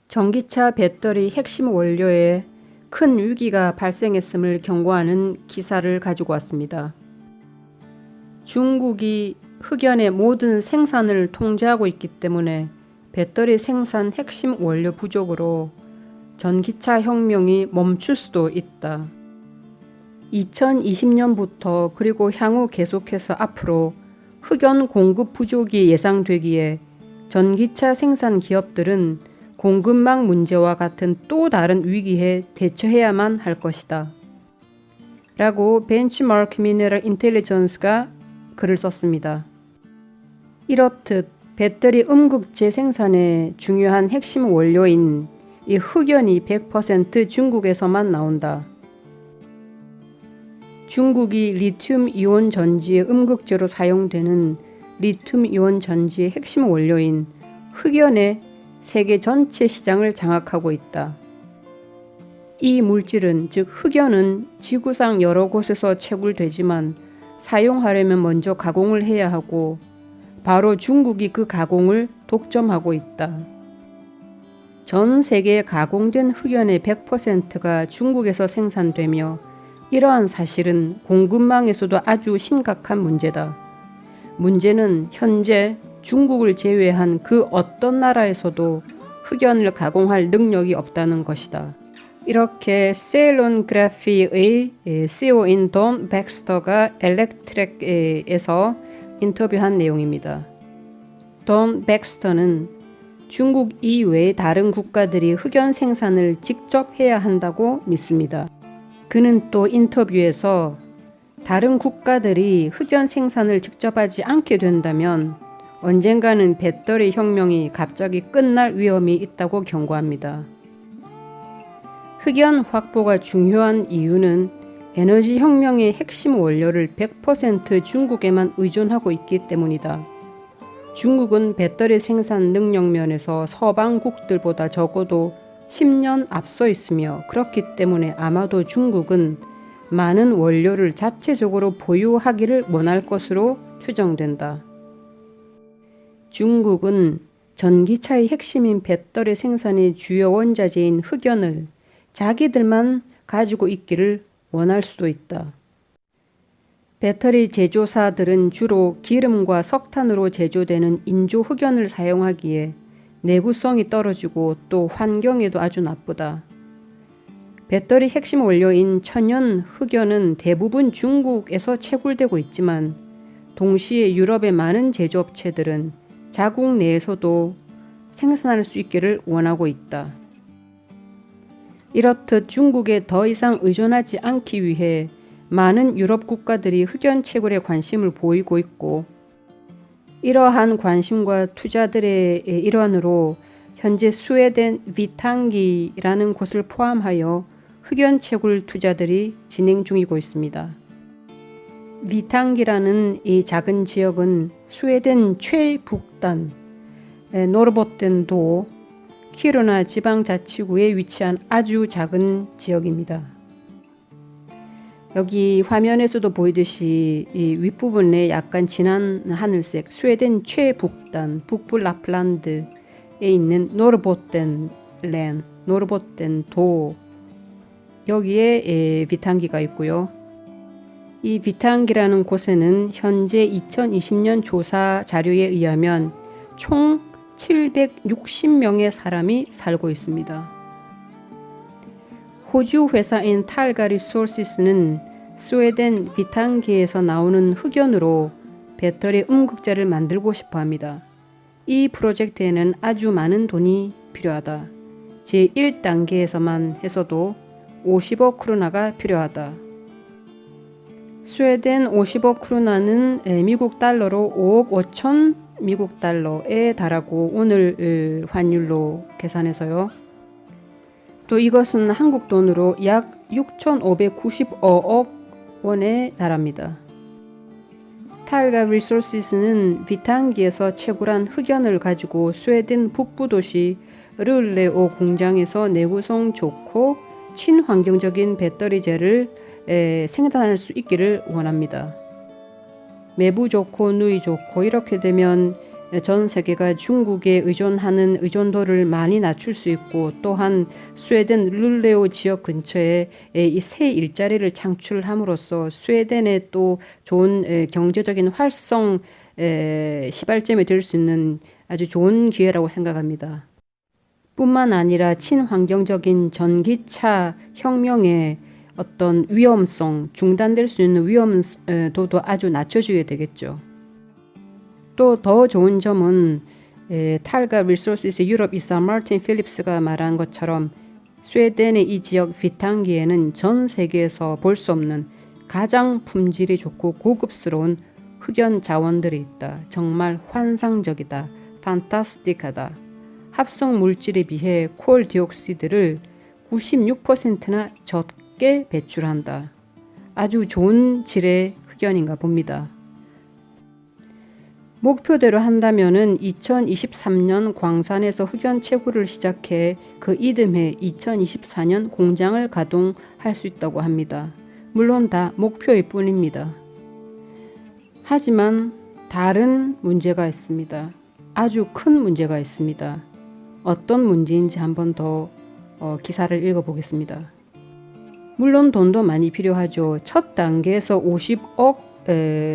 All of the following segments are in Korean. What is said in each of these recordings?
전기차 배터리 핵심 원료에 큰 위기가 발생했음을 경고하는 기사를 가지고 왔습니다. 중국이 흑연의 모든 생산을 통제하고 있기 때문에 배터리 생산 핵심 원료 부족으로 전기차 혁명이 멈출 수도 있다. 2020년부터 그리고 향후 계속해서 앞으로 흑연 공급 부족이 예상되기에 전기차 생산 기업들은 공급망 문제와 같은 또 다른 위기에 대처해야만 할 것이다. 라고 벤치마크 미네랄 인텔리전스가 글을 썼습니다. 이렇듯 배터리 음극 재생산의 중요한 핵심 원료인 이 흑연이 100% 중국에서만 나온다. 중국이 리튬 이온 전지의 음극재로 사용되는 리튬 이온 전지의 핵심 원료인 흑연의 세계 전체 시장을 장악하고 있다. 이 물질은 즉 흑연은 지구상 여러 곳에서 채굴되지만 사용하려면 먼저 가공을 해야 하고 바로 중국이 그 가공을 독점하고 있다. 전 세계 가공된 흑연의 100%가 중국에서 생산되며 이러한 사실은 공급망에서도 아주 심각한 문제다. 문제는 현재 중국을 제외한 그 어떤 나라에서도 흑연을 가공할 능력이 없다는 것이다. 이렇게 세일론 그래피의 CEO인 돈 백스터가 엘렉트렉에서 인터뷰한 내용입니다. 돈 백스터는 중국 이외의 다른 국가들이 흑연 생산을 직접 해야 한다고 믿습니다. 그는 또 인터뷰에서 다른 국가들이 흑연 생산을 직접 하지 않게 된다면 언젠가는 배터리 혁명이 갑자기 끝날 위험이 있다고 경고합니다. 흑연 확보가 중요한 이유는 에너지 혁명의 핵심 원료를 100% 중국에만 의존하고 있기 때문이다. 중국은 배터리 생산 능력 면에서 서방국들보다 적어도 10년 앞서 있으며 그렇기 때문에 아마도 중국은 많은 원료를 자체적으로 보유하기를 원할 것으로 추정된다. 중국은 전기차의 핵심인 배터리 생산의 주요 원자재인 흑연을 자기들만 가지고 있기를 원할 수도 있다. 배터리 제조사들은 주로 기름과 석탄으로 제조되는 인조 흑연을 사용하기에 내구성이 떨어지고 또 환경에도 아주 나쁘다. 배터리 핵심 원료인 천연 흑연은 대부분 중국에서 채굴되고 있지만 동시에 유럽의 많은 제조업체들은 자국 내에서도 생산할 수 있기를 원하고 있다. 이렇듯 중국에 더 이상 의존하지 않기 위해 많은 유럽 국가들이 흑연 채굴에 관심을 보이고 있고 이러한 관심과 투자들의 일환으로 현재 스웨덴 비탕기라는 곳을 포함하여 흑연 채굴 투자들이 진행 중이고 있습니다. 비탕기라는 이 작은 지역은 스웨덴 최북단 노르보텐도 키루나 지방자치구에 위치한 아주 작은 지역입니다. 여기 화면에서도 보이듯이 이 윗부분에 약간 진한 하늘색 스웨덴 최북단 북부 라플란드에 있는 노르보텐도 여기에 비탕기가 있고요. 이 비탕기라는 곳에는 현재 2020년 조사 자료에 의하면 총 760명의 사람이 살고 있습니다. 호주 회사인 탈가 리소시스는 스웨덴 비탕기에서 나오는 흑연으로 배터리 음극재를 만들고 싶어 합니다. 이 프로젝트에는 아주 많은 돈이 필요하다. 제1단계에서만 해서도 50억 크로나가 필요하다. 스웨덴 50억 크로나는 미국 달러로 5억 5천 미국 달러에 달하고 오늘 환율로 계산해서요. 또 이것은 한국 돈으로 약 6,595억 원에 달합니다. 탈가 리소시스는 비탕기에서 채굴한 흑연을 가지고 스웨덴 북부 도시 르레오 공장에서 내구성 좋고 친환경적인 배터리재를 생산할 수 있기를 원합니다. 매부 좋고 누이 좋고 이렇게 되면 전 세계가 중국에 의존하는 의존도를 많이 낮출 수 있고, 또한 스웨덴 룰레오 지역 근처에 이 새 일자리를 창출함으로써 스웨덴에 또 좋은 경제적인 활성 시발점이 될 수 있는 아주 좋은 기회라고 생각합니다. 뿐만 아니라 친환경적인 전기차 혁명의 어떤 위험성, 중단될 수 있는 위험도도 아주 낮춰주게 되겠죠. 또 더 좋은 점은 탈가 리소시스 유럽 이사 마틴 필립스가 말한 것처럼 스웨덴의 이 지역 비탄기에는 전 세계에서 볼 수 없는 가장 품질이 좋고 고급스러운 흑연 자원들이 있다. 정말 환상적이다. 판타스틱하다. 합성 물질에 비해 콜디옥시드를 96%나 적게 배출한다. 아주 좋은 질의 흑연인가 봅니다. 목표대로 한다면은 2023년 광산에서 흑연 채굴을 시작해 그 이듬해 2024년 공장을 가동할 수 있다고 합니다. 물론 다 목표일 뿐입니다. 하지만 다른 문제가 있습니다. 아주 큰 문제가 있습니다. 어떤 문제인지 한번 더 기사를 읽어보겠습니다. 물론 돈도 많이 필요하죠. 첫 단계에서 50억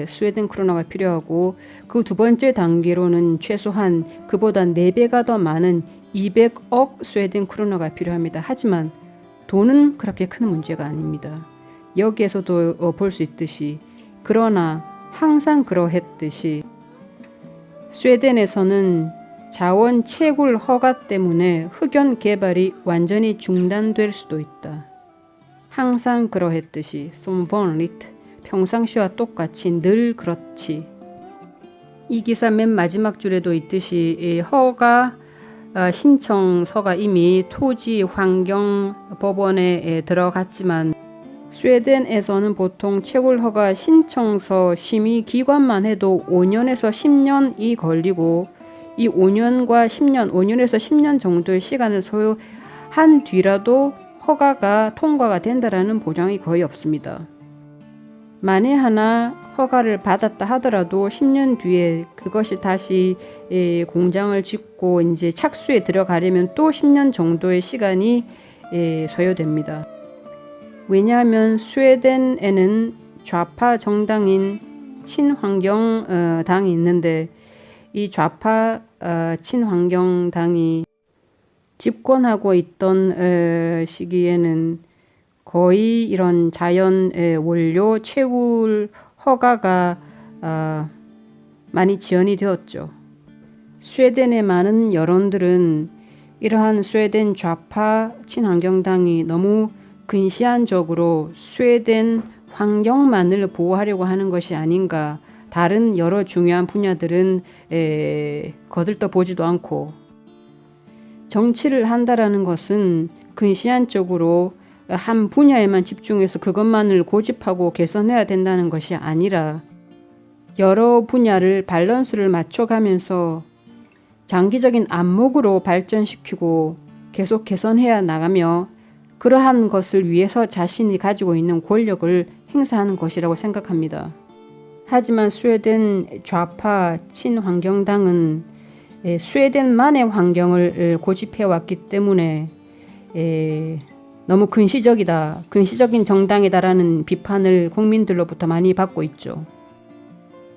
스웨덴 크로나가 필요하고, 그 두 번째 단계로는 최소한 그보다 4배가 더 많은 200억 스웨덴 크로나가 필요합니다. 하지만 돈은 그렇게 큰 문제가 아닙니다. 여기에서도 볼 수 있듯이, 그러나 항상 그러했듯이 스웨덴에서는 자원 채굴 허가 때문에 흑연 개발이 완전히 중단될 수도 있다. 항상 그러했듯이 솜번리트, 평상시와 똑같이 늘 그렇지. 이 기사 맨 마지막 줄에도 있듯이 허가 신청서가 이미 토지환경법원에 들어갔지만, 스웨덴에서는 보통 채굴 허가 신청서 심의 기관만 해도 5년에서 10년이 걸리고, 이 5년과 10년, 5년에서 10년 정도의 시간을 소요한 뒤라도 허가가 통과가 된다라는 보장이 거의 없습니다. 만에 하나 허가를 받았다 하더라도 10년 뒤에 그것이 다시 공장을 짓고 이제 착수에 들어가려면 또 10년 정도의 시간이 소요됩니다. 왜냐하면 스웨덴에는 좌파 정당인 친환경당이 있는데, 이 좌파 친환경당이 집권하고 있던 시기에는 거의 이런 자연 원료 채굴 허가가 많이 지연이 되었죠. 스웨덴의 많은 여론들은 이러한 스웨덴 좌파 친환경당이 너무 근시안적으로 스웨덴 환경만을 보호하려고 하는 것이 아닌가, 다른 여러 중요한 분야들은 거들떠 보지도 않고, 정치를 한다라는 것은 근시안적으로 한 분야에만 집중해서 그것만을 고집하고 개선해야 된다는 것이 아니라, 여러 분야를 밸런스를 맞춰가면서 장기적인 안목으로 발전시키고 계속 개선해야 나가며, 그러한 것을 위해서 자신이 가지고 있는 권력을 행사하는 것이라고 생각합니다. 하지만 스웨덴 좌파 친환경당은 스웨덴만의 환경을 고집해왔기 때문에 너무 근시적이다, 근시적인 정당이다라는 비판을 국민들로부터 많이 받고 있죠.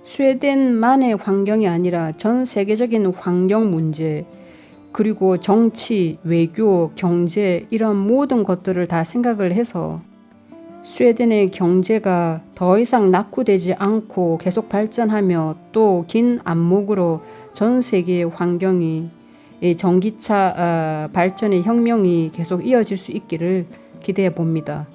스웨덴만의 환경이 아니라 전 세계적인 환경 문제, 그리고 정치, 외교, 경제, 이런 모든 것들을 다 생각을 해서 스웨덴의 경제가 더 이상 낙후되지 않고 계속 발전하며 또 긴 안목으로 전 세계의 환경이, 전기차 발전의 혁명이 계속 이어질 수 있기를 기대해 봅니다.